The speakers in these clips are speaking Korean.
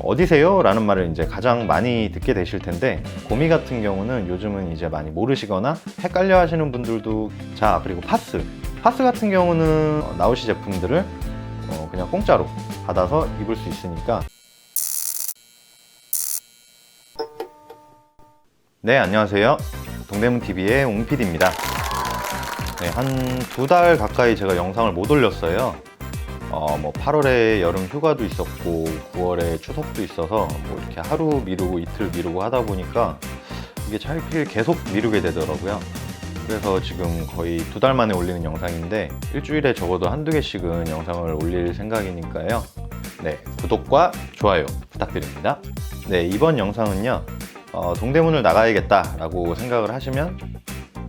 어디세요? 라는 말을 이제 가장 많이 듣게 되실 텐데, 고미 같은 경우는 요즘은 이제 많이 모르시거나 헷갈려 하시는 분들도. 자, 그리고 파스 같은 경우는 나우시 제품들을 그냥 공짜로 받아서 입을 수 있으니까. 네, 안녕하세요. 동대문TV의 옹PD입니다. 네, 한 2달 가까이 제가 영상을 못 올렸어요. 8월에 여름 휴가도 있었고 9월에 추석도 있어서 이렇게 하루 미루고 이틀 미루고 하다 보니까 이게 차일피일 계속 미루게 되더라고요. 그래서 지금 거의 2달 만에 올리는 영상인데, 일주일에 적어도 한두 개씩은 영상을 올릴 생각이니까요. 네, 구독과 좋아요 부탁드립니다. 네, 이번 영상은요, 동대문을 나가야겠다 라고 생각을 하시면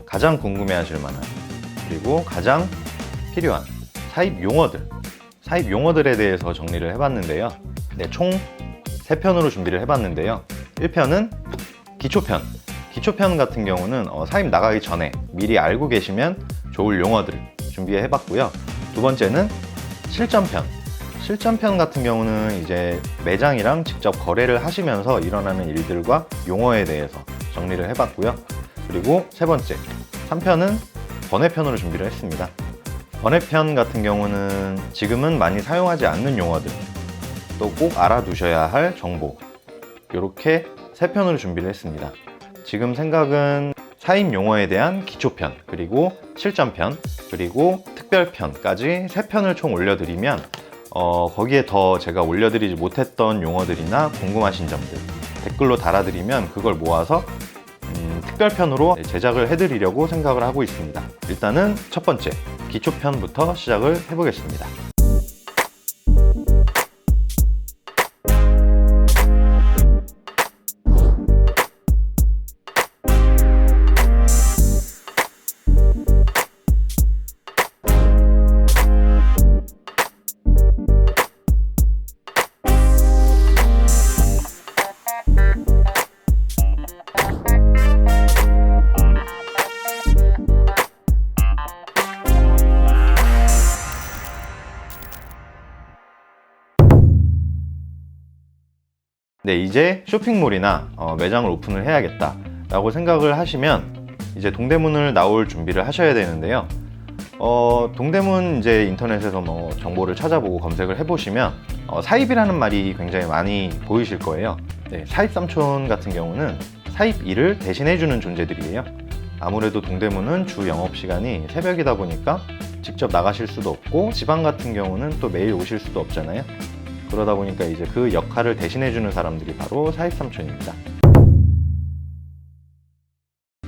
가장 궁금해 하실 만한, 그리고 가장 필요한 사입 용어들에 대해서 정리를 해봤는데요. 네, 총 3편으로 준비를 해봤는데요. 1편은 기초편 같은 경우는 사입 나가기 전에 미리 알고 계시면 좋을 용어들을 준비해봤고요. 두 번째는 실전편 같은 경우는 이제 매장이랑 직접 거래를 하시면서 일어나는 일들과 용어에 대해서 정리를 해봤고요. 그리고 세 번째, 3편은 번외편으로 준비를 했습니다. 번외편 같은 경우는 지금은 많이 사용하지 않는 용어들, 또 꼭 알아두셔야 할 정보, 이렇게 3편으로 준비를 했습니다. 지금 생각은 사입 용어에 대한 기초편, 그리고 실전편, 그리고 특별편까지 3편을 총 올려드리면 거기에 더 제가 올려드리지 못했던 용어들이나 궁금하신 점들 댓글로 달아드리면 그걸 모아서 특별편으로 제작을 해드리려고 생각을 하고 있습니다. 일단은 첫 번째, 기초편부터 시작을 해보겠습니다. 네, 이제 쇼핑몰이나 매장을 오픈을 해야겠다 라고 생각을 하시면 이제 동대문을 나올 준비를 하셔야 되는데요. 동대문 이제 인터넷에서 정보를 찾아보고 검색을 해보시면 사입이라는 말이 굉장히 많이 보이실 거예요. 네, 사입삼촌 같은 경우는 사입 일을 대신해주는 존재들이에요. 아무래도 동대문은 주 영업시간이 새벽이다 보니까 직접 나가실 수도 없고, 지방 같은 경우는 또 매일 오실 수도 없잖아요. 그러다 보니까 이제 그 역할을 대신해주는 사람들이 바로 사입삼촌입니다.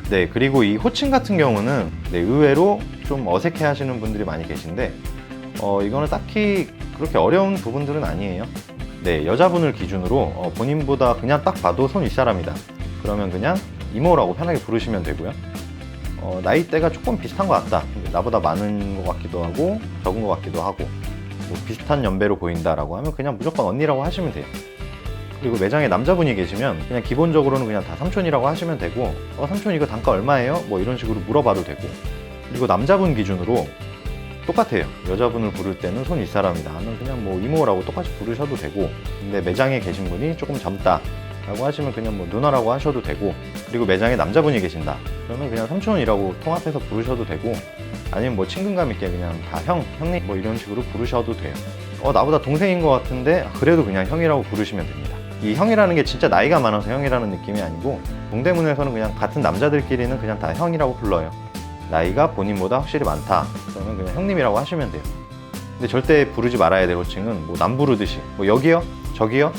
네, 그리고 이 호칭 같은 경우는 의외로 좀 어색해 하시는 분들이 많이 계신데, 이거는 딱히 그렇게 어려운 부분들은 아니에요. 네, 여자분을 기준으로 본인보다 그냥 딱 봐도 손 윗사람이다 그러면 그냥 이모라고 편하게 부르시면 되고요. 나이대가 조금 비슷한 것 같다, 나보다 많은 것 같기도 하고 적은 것 같기도 하고 비슷한 연배로 보인다라고 하면 그냥 무조건 언니라고 하시면 돼요. 그리고 매장에 남자분이 계시면 그냥 기본적으로는 그냥 다 삼촌이라고 하시면 되고, 삼촌 이거 단가 얼마예요? 이런 식으로 물어봐도 되고. 그리고 남자분 기준으로 똑같아요. 여자분을 부를 때는 손 윗사람이다 하면 그냥 이모라고 똑같이 부르셔도 되고, 근데 매장에 계신 분이 조금 젊다 라고 하시면 그냥 누나라고 하셔도 되고, 그리고 매장에 남자분이 계신다 그러면 그냥 삼촌이라고 통합해서 부르셔도 되고, 아니면 친근감 있게 그냥 다 형님 이런 식으로 부르셔도 돼요. 나보다 동생인 것 같은데 그래도 그냥 형이라고 부르시면 됩니다. 이 형이라는 게 진짜 나이가 많아서 형이라는 느낌이 아니고, 동대문에서는 그냥 같은 남자들끼리는 그냥 다 형이라고 불러요. 나이가 본인보다 확실히 많다 그러면 그냥 형님이라고 하시면 돼요. 근데 절대 부르지 말아야 될 호칭은 남 부르듯이 여기요? 저기요?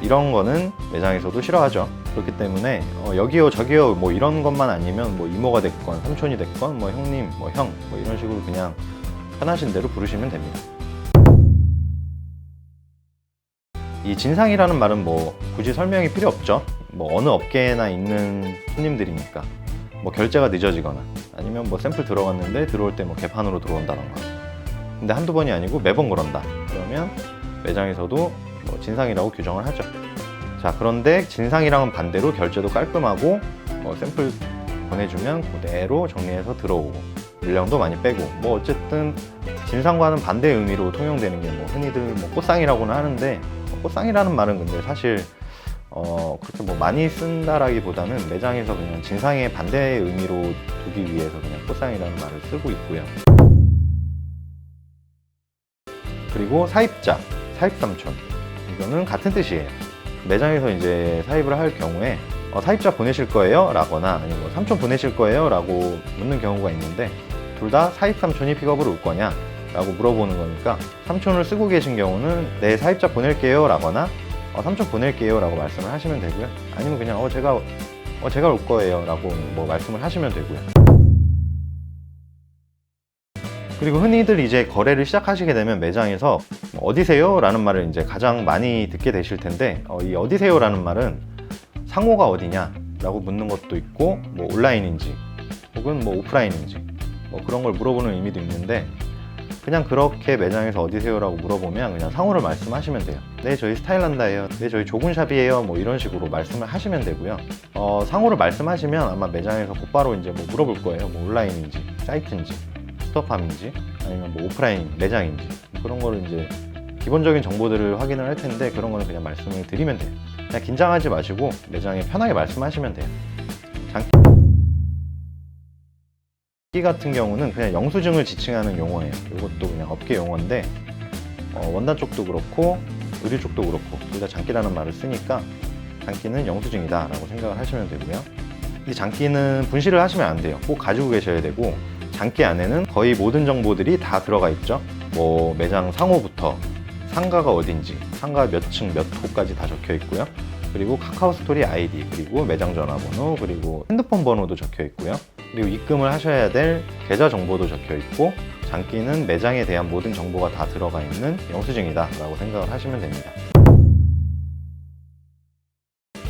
이런 거는 매장에서도 싫어하죠. 그렇기 때문에 여기요 저기요 이런 것만 아니면 이모가 됐건 삼촌이 됐건 형님 형 이런 식으로 그냥 편하신 대로 부르시면 됩니다. 이 진상이라는 말은 굳이 설명이 필요 없죠. 어느 업계에나 있는 손님들이니까 결제가 늦어지거나 아니면 샘플 들어갔는데 들어올 때 개판으로 들어온다던가, 근데 한두 번이 아니고 매번 그런다 그러면 매장에서도 진상이라고 규정을 하죠. 자, 그런데 진상이랑은 반대로 결제도 깔끔하고 샘플 보내주면 그대로 정리해서 들어오고 물량도 많이 빼고 어쨌든 진상과는 반대의 의미로 통용되는 게 흔히들 꽃상이라고는 하는데 꽃상이라는 말은 근데 사실 그렇게 뭐 많이 쓴다라기보다는 매장에서 그냥 진상의 반대의 의미로 두기 위해서 그냥 꽃상이라는 말을 쓰고 있고요. 그리고 사입자, 사입삼촌, 이거는 같은 뜻이에요. 매장에서 이제 사입을 할 경우에 사입자 보내실 거예요? 라거나 아니면 뭐 삼촌 보내실 거예요? 라고 묻는 경우가 있는데, 둘 다 사입삼촌이 픽업을 올 거냐? 라고 물어보는 거니까 삼촌을 쓰고 계신 경우는 네, 사입자 보낼게요 라거나 삼촌 보낼게요 라고 말씀을 하시면 되고요. 아니면 그냥 제가 올 거예요 라고 뭐 말씀을 하시면 되고요. 그리고 흔히들 이제 거래를 시작하시게 되면 매장에서 어디세요? 라는 말을 이제 가장 많이 듣게 되실 텐데, 이 어디세요? 라는 말은 상호가 어디냐? 라고 묻는 것도 있고, 뭐 온라인인지 혹은 뭐 오프라인인지 뭐 그런 걸 물어보는 의미도 있는데, 그냥 그렇게 매장에서 어디세요? 라고 물어보면 그냥 상호를 말씀하시면 돼요. 네, 저희 스타일란다예요. 네, 저희 조군샵이에요. 뭐 이런 식으로 말씀을 하시면 되고요. 상호를 말씀하시면 아마 매장에서 곧바로 이제 뭐 물어볼 거예요. 뭐 온라인인지, 사이트인지, 스토팜인지, 아니면 뭐 오프라인 매장인지, 그런 거를 이제 기본적인 정보들을 확인을 할 텐데, 그런 거는 그냥 말씀을 드리면 돼요. 그냥 긴장하지 마시고 매장에 편하게 말씀하시면 돼요. 장기 같은 경우는 그냥 영수증을 지칭하는 용어예요. 이것도 그냥 업계 용어인데, 원단 쪽도 그렇고 의류 쪽도 그렇고 둘 다 장기라는 말을 쓰니까 장기는 영수증이다 라고 생각을 하시면 되고요. 이 장기는 분실을 하시면 안 돼요. 꼭 가지고 계셔야 되고, 장기 안에는 거의 모든 정보들이 다 들어가 있죠. 뭐 매장 상호부터 상가가 어딘지, 상가 몇 층 몇 호까지 다 적혀 있고요. 그리고 카카오 스토리 아이디, 그리고 매장 전화번호, 그리고 핸드폰 번호도 적혀 있고요. 그리고 입금을 하셔야 될 계좌 정보도 적혀 있고, 장기는 매장에 대한 모든 정보가 다 들어가 있는 영수증이다 라고 생각을 하시면 됩니다.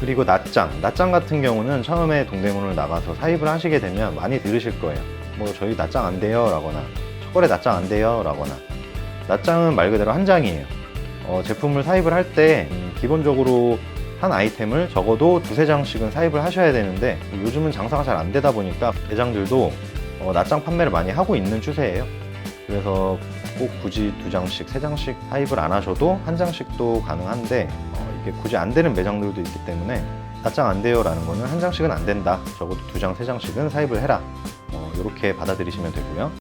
그리고 낱장 같은 경우는 처음에 동대문을 나가서 사입을 하시게 되면 많이 들으실 거예요. 뭐 저희 낱장 안 돼요 라거나, 첫거래 낱장 안 돼요 라거나. 낱장은 말 그대로 한 장이에요. 제품을 사입을 할 때 기본적으로 한 아이템을 적어도 두세 장씩은 사입을 하셔야 되는데, 요즘은 장사가 잘 안 되다 보니까 매장들도 낱장 판매를 많이 하고 있는 추세예요. 그래서 꼭 굳이 두 장씩, 세 장씩 사입을 안 하셔도 한 장씩도 가능한데, 이게 굳이 안 되는 매장들도 있기 때문에 낱장 안 돼요 라는 거는 한 장씩은 안 된다, 적어도 두 장, 세 장씩은 사입을 해라, 이렇게 받아들이시면 되고요.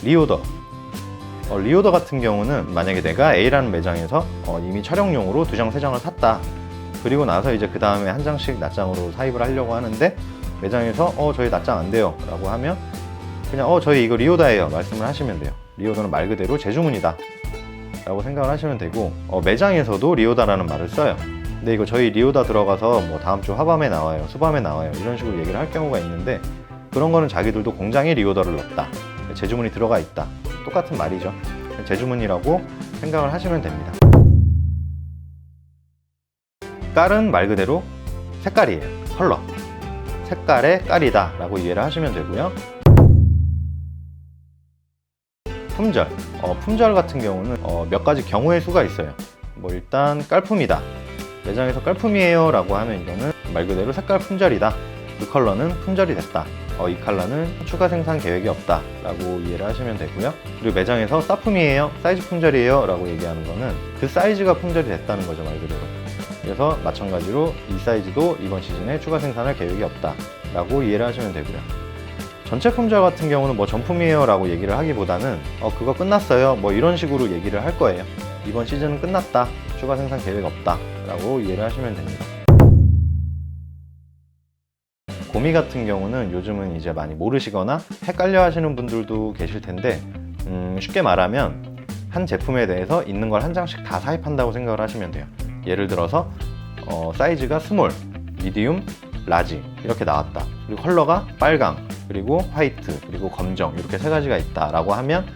리오더 리오더 같은 경우는 만약에 내가 A라는 매장에서 이미 촬영용으로 두 장, 세 장을 샀다. 그리고 나서 이제 그 다음에 한 장씩 낱장으로 사입을 하려고 하는데, 매장에서 저희 낱장 안 돼요 라고 하면 그냥 저희 이거 리오다예요 말씀을 하시면 돼요. 리오더는 말 그대로 재주문이다 라고 생각을 하시면 되고, 매장에서도 리오다라는 말을 써요. 근데 이거 저희 리오다 들어가서 뭐 다음 주 화밤에 나와요, 수밤에 나와요, 이런 식으로 얘기를 할 경우가 있는데, 그런 거는 자기들도 공장에 리오더를 넣었다, 재주문이 들어가 있다, 똑같은 말이죠. 재주문이라고 생각을 하시면 됩니다. 깔은 말 그대로 색깔이에요. 컬러, 색깔의 깔이다 라고 이해를 하시면 되고요. 품절 품절 같은 경우는 몇 가지 경우의 수가 있어요. 뭐 일단 깔품이다, 매장에서 깔품이에요 라고 하면 이거는 말 그대로 색깔 품절이다, 이 컬러는 품절이 됐다, 이 컬러는 추가 생산 계획이 없다 라고 이해를 하시면 되고요. 그리고 매장에서 싸품이에요, 사이즈 품절이에요 라고 얘기하는 거는 그 사이즈가 품절이 됐다는 거죠, 말 그대로. 그래서 마찬가지로 이 사이즈도 이번 시즌에 추가 생산할 계획이 없다 라고 이해를 하시면 되고요. 전체 품절 같은 경우는 뭐 전품이에요 라고 얘기를 하기보다는 그거 끝났어요 뭐 이런 식으로 얘기를 할 거예요. 이번 시즌은 끝났다, 추가 생산 계획 없다 라고 이해를 하시면 됩니다. 고미 같은 경우는 요즘은 이제 많이 모르시거나 헷갈려 하시는 분들도 계실 텐데, 쉽게 말하면 한 제품에 대해서 있는 걸 한 장씩 다 사입한다고 생각을 하시면 돼요. 예를 들어서 사이즈가 스몰, 미디움, 라지 이렇게 나왔다. 그리고 컬러가 빨강, 그리고 화이트, 그리고 검정, 이렇게 세 가지가 있다 라고 하면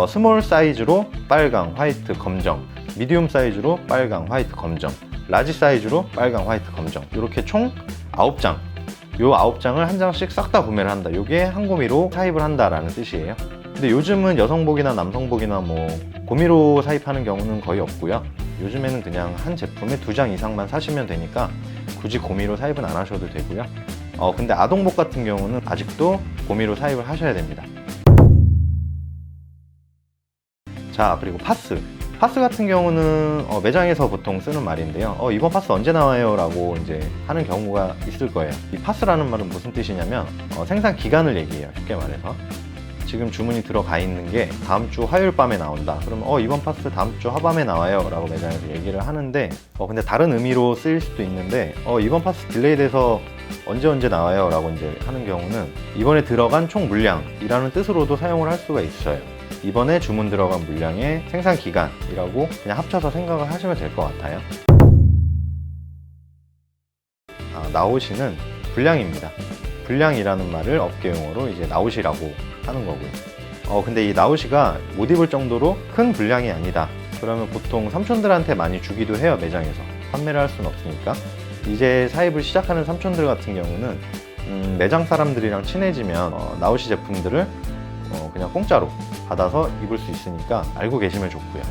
스몰 사이즈로 빨강, 화이트, 검정, 미디움 사이즈로 빨강, 화이트, 검정, 라지 사이즈로 빨강, 화이트, 검정, 이렇게 총 9장, 요 9장을 한 장씩 싹 다 구매를 한다. 요게 한 고미로 사입을 한다라는 뜻이에요. 근데 요즘은 여성복이나 남성복이나 뭐 고미로 사입하는 경우는 거의 없고요. 요즘에는 그냥 한 제품에 2장 이상만 사시면 되니까 굳이 고미로 사입은 안 하셔도 되고요. 근데 아동복 같은 경우는 아직도 고미로 사입을 하셔야 됩니다. 자, 그리고 파스 같은 경우는 매장에서 보통 쓰는 말인데요. 이번 파스 언제 나와요? 라고 이제 하는 경우가 있을 거예요. 이 파스라는 말은 무슨 뜻이냐면 생산 기간을 얘기해요. 쉽게 말해서. 지금 주문이 들어가 있는 게 다음 주 화요일 밤에 나온다. 그러면 이번 파스 다음 주 하밤에 나와요. 라고 매장에서 얘기를 하는데 근데 다른 의미로 쓰일 수도 있는데 이번 파스 딜레이 돼서 언제 나와요? 라고 이제 하는 경우는 이번에 들어간 총 물량이라는 뜻으로도 사용을 할 수가 있어요. 이번에 주문 들어간 물량의 생산 기간이라고 그냥 합쳐서 생각을 하시면 될 것 같아요. 나오시는 분량입니다. 분량이라는 말을 업계 용어로 이제 나오시라고 하는 거고요. 근데 이 나오시가 못 입을 정도로 큰 분량이 아니다. 그러면 보통 삼촌들한테 많이 주기도 해요. 매장에서 판매를 할 수는 없으니까. 이제 사입을 시작하는 삼촌들 같은 경우는 매장 사람들이랑 친해지면 나오시 제품들을 그냥 공짜로 받아서 입을 수 있으니까 알고 계시면 좋고요.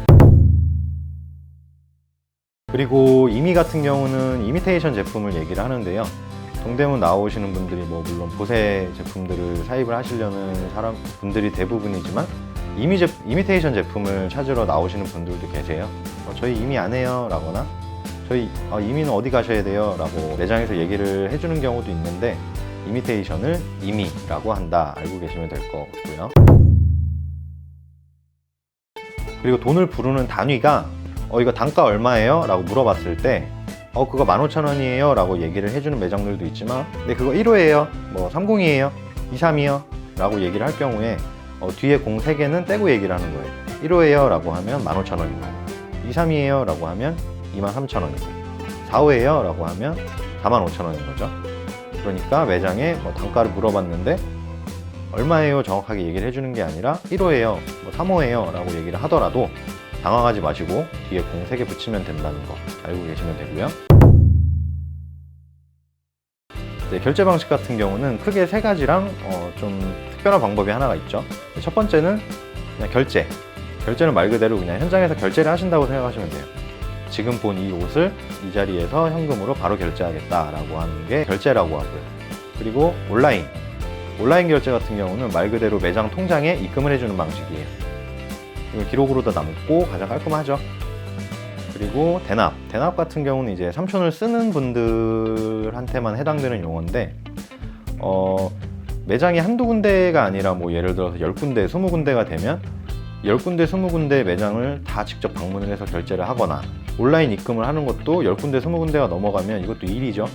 그리고 이미 같은 경우는 이미테이션 제품을 얘기를 하는데요. 동대문 나오시는 분들이 물론 보세 제품들을 사입을 하시려는 분들이 대부분이지만 이미테이션 제품을 찾으러 나오시는 분들도 계세요. 저희 이미 안 해요 라거나 저희 이미는 어디 가셔야 돼요 라고 매장에서 얘기를 해주는 경우도 있는데 이미테이션을 이미라고 한다. 알고 계시면 될 것 같고요. 그리고 돈을 부르는 단위가 이거 단가 얼마예요? 라고 물어봤을 때 그거 15,000원이에요 라고 얘기를 해주는 매장들도 있지만 근데 그거 1호예요 30이에요 23이요 라고 얘기를 할 경우에 뒤에 공 3개는 떼고 얘기를 하는 거예요. 1호예요 라고 하면 15,000원이고 23이에요 라고 하면 23,000원이고 4호예요 라고 하면 45,000원인 거죠. 그러니까 매장에 단가를 물어봤는데 얼마예요 정확하게 얘기를 해주는 게 아니라 1호예요 3호예요 라고 얘기를 하더라도 당황하지 마시고 뒤에 공 3개 붙이면 된다는 거 알고 계시면 되고요. 결제 방식 같은 경우는 크게 3가지랑 좀 특별한 방법이 하나가 있죠. 첫 번째는 그냥 결제는 말 그대로 그냥 현장에서 결제를 하신다고 생각하시면 돼요. 지금 본 이 옷을 이 자리에서 현금으로 바로 결제하겠다 라고 하는 게 결제라고 하고요. 그리고 온라인 결제 같은 경우는 말 그대로 매장 통장에 입금을 해주는 방식이에요. 이거 기록으로도 남고 가장 깔끔하죠. 그리고 대납 같은 경우는 이제 삼촌을 쓰는 분들한테만 해당되는 용어인데 매장이 한두 군데가 아니라 예를 들어서 10군데, 20군데가 되면 10군데, 20군데 매장을 다 직접 방문을 해서 결제를 하거나 온라인 입금을 하는 것도 10군데, 20군데가 넘어가면 이것도 일이죠.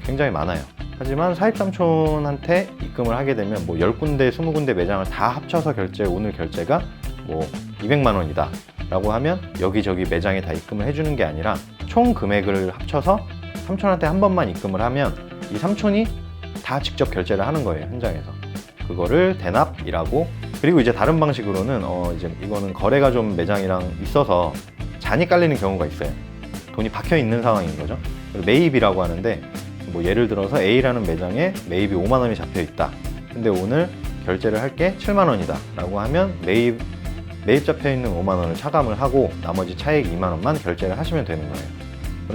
굉장히 많아요. 하지만 사입삼촌한테 입금을 하게 되면 10군데, 20군데 매장을 다 합쳐서 오늘 결제가 200만 원이다 라고 하면 여기저기 매장에 다 입금을 해주는 게 아니라 총 금액을 합쳐서 삼촌한테 한 번만 입금을 하면 이 삼촌이 다 직접 결제를 하는 거예요. 현장에서. 그거를 대납이라고. 그리고 이제 다른 방식으로는 이제 이거는 거래가 좀 매장이랑 있어서 잔이 깔리는 경우가 있어요. 돈이 박혀 있는 상황인 거죠. 매입이라고 하는데 예를 들어서 A라는 매장에 매입이 5만 원이 잡혀 있다. 근데 오늘 결제를 할 게 7만 원이다 라고 하면 매입 잡혀 있는 5만 원을 차감을 하고 나머지 차액 2만 원만 결제를 하시면 되는 거예요.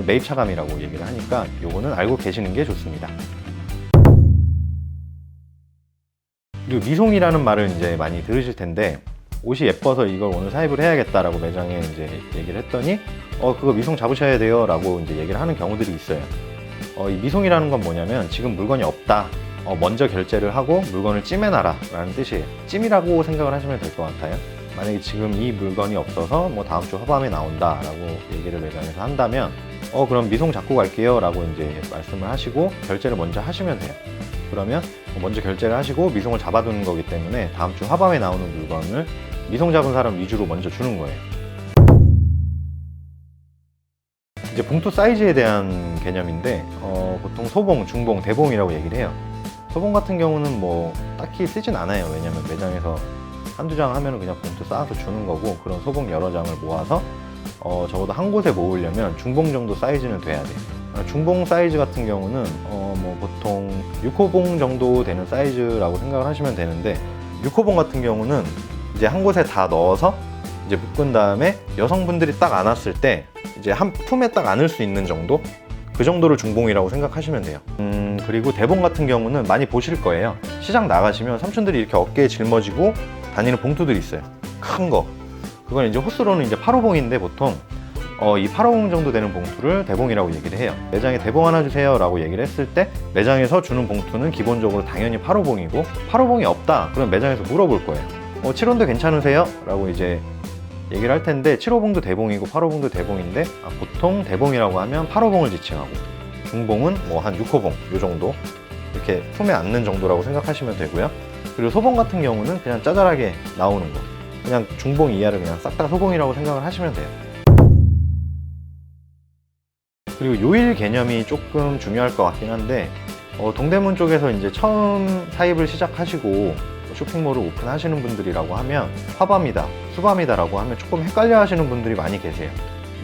매입 차감이라고 얘기를 하니까 요거는 알고 계시는 게 좋습니다. 그리고 미송이라는 말을 이제 많이 들으실 텐데 옷이 예뻐서 이걸 오늘 사입을 해야겠다라고 매장에 이제 얘기를 했더니 그거 미송 잡으셔야 돼요 라고 이제 얘기를 하는 경우들이 있어요. 이 미송이라는 건 뭐냐면 지금 물건이 없다. 먼저 결제를 하고 물건을 찜해놔라 라는 뜻이에요. 찜이라고 생각을 하시면 될 것 같아요. 만약에 지금 이 물건이 없어서 다음 주 하밤에 나온다 라고 얘기를 매장에서 한다면 그럼 미송 잡고 갈게요 라고 이제 말씀을 하시고 결제를 먼저 하시면 돼요. 그러면 먼저 결제를 하시고 미송을 잡아두는 거기 때문에 다음 주 하밤에 나오는 물건을 미송 잡은 사람 위주로 먼저 주는 거예요. 이제 봉투 사이즈에 대한 개념인데 보통 소봉, 중봉, 대봉이라고 얘기를 해요. 소봉 같은 경우는 딱히 쓰진 않아요. 왜냐면 매장에서 한두 장 하면 그냥 봉투 쌓아서 주는 거고 그런 소봉 여러 장을 모아서 적어도 한 곳에 모으려면 중봉 정도 사이즈는 돼야 돼요. 중봉 사이즈 같은 경우는 보통 6호봉 정도 되는 사이즈라고 생각을 하시면 되는데 6호봉 같은 경우는 이제 한 곳에 다 넣어서 이제 묶은 다음에 여성분들이 딱 안았을 때 이제 한 품에 딱 안을 수 있는 정도? 그 정도를 중봉이라고 생각하시면 돼요. 그리고 대봉 같은 경우는 많이 보실 거예요. 시장 나가시면 삼촌들이 이렇게 어깨에 짊어지고 다니는 봉투들이 있어요. 큰 거. 그건 이제 호스로는 이제 8호봉인데 보통 이 8호봉 정도 되는 봉투를 대봉이라고 얘기를 해요. 매장에 대봉 하나 주세요 라고 얘기를 했을 때 매장에서 주는 봉투는 기본적으로 당연히 8호봉이고 8호봉이 없다 그럼 매장에서 물어볼 거예요. 7호봉도 괜찮으세요? 라고 이제 얘기를 할 텐데 7호봉도 대봉이고 8호봉도 대봉인데 보통 대봉이라고 하면 8호봉을 지칭하고 중봉은 뭐 한 6호봉 요 정도 이렇게 품에 앉는 정도라고 생각하시면 되고요. 그리고 소봉 같은 경우는 그냥 짜잘하게 나오는 거 그냥 중봉 이하를 그냥 싹 다 소봉이라고 생각을 하시면 돼요. 그리고 요일 개념이 조금 중요할 것 같긴 한데 동대문 쪽에서 이제 처음 사입을 시작하시고 쇼핑몰을 오픈하시는 분들이라고 하면 화밤이다, 수밤이다 라고 하면 조금 헷갈려 하시는 분들이 많이 계세요.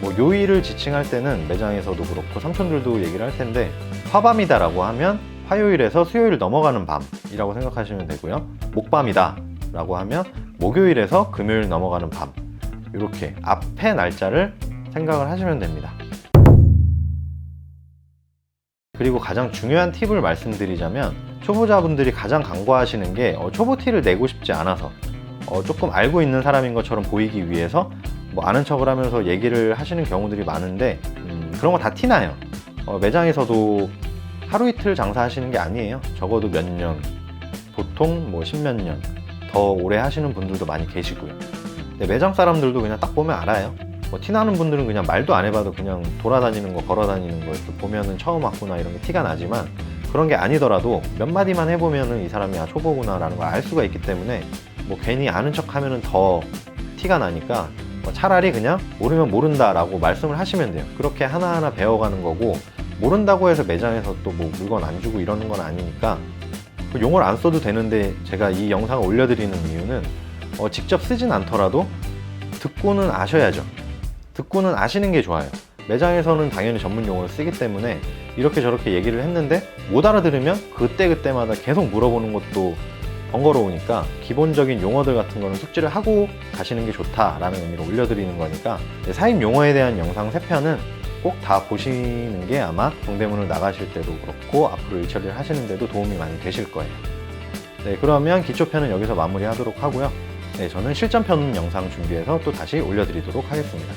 뭐 요일을 지칭할 때는 매장에서도 그렇고 삼촌들도 얘기를 할 텐데 화밤이다 라고 하면 화요일에서 수요일 넘어가는 밤이라고 생각하시면 되고요. 목밤이다 라고 하면 목요일에서 금요일 넘어가는 밤 이렇게 앞에 날짜를 생각을 하시면 됩니다. 그리고 가장 중요한 팁을 말씀드리자면 초보자분들이 가장 간과하시는 게 초보 티를 내고 싶지 않아서 조금 알고 있는 사람인 것처럼 보이기 위해서 뭐 아는 척을 하면서 얘기를 하시는 경우들이 많은데 그런 거 다 티나요. 매장에서도 하루 이틀 장사하시는 게 아니에요. 적어도 몇 년, 보통 뭐 십몇 년 더 오래 하시는 분들도 많이 계시고요. 근데 매장 사람들도 그냥 딱 보면 알아요. 티나는 분들은 그냥 말도 안 해봐도 그냥 돌아다니는 거 걸어다니는 거 이렇게 보면은 처음 왔구나 이런 게 티가 나지만 그런 게 아니더라도 몇 마디만 해보면은 이 사람이 초보구나 라는 걸 알 수가 있기 때문에 뭐 괜히 아는 척 하면은 더 티가 나니까 차라리 그냥 모르면 모른다 라고 말씀을 하시면 돼요. 그렇게 하나하나 배워가는 거고 모른다고 해서 매장에서 또 뭐 물건 안 주고 이러는 건 아니니까 용어를 안 써도 되는데 제가 이 영상을 올려드리는 이유는 직접 쓰진 않더라도 듣고는 아셔야죠. 듣고는 아시는 게 좋아요. 매장에서는 당연히 전문 용어를 쓰기 때문에 이렇게 저렇게 얘기를 했는데 못 알아들으면 그때그때마다 계속 물어보는 것도 번거로우니까 기본적인 용어들 같은 거는 숙지를 하고 가시는 게 좋다라는 의미로 올려드리는 거니까 사입 용어에 대한 영상 3편은 꼭 다 보시는 게 아마 동대문을 나가실 때도 그렇고 앞으로 일 처리를 하시는 데도 도움이 많이 되실 거예요. 네, 그러면 기초편은 여기서 마무리하도록 하고요. 네, 저는 실전편 영상 준비해서 또 다시 올려드리도록 하겠습니다.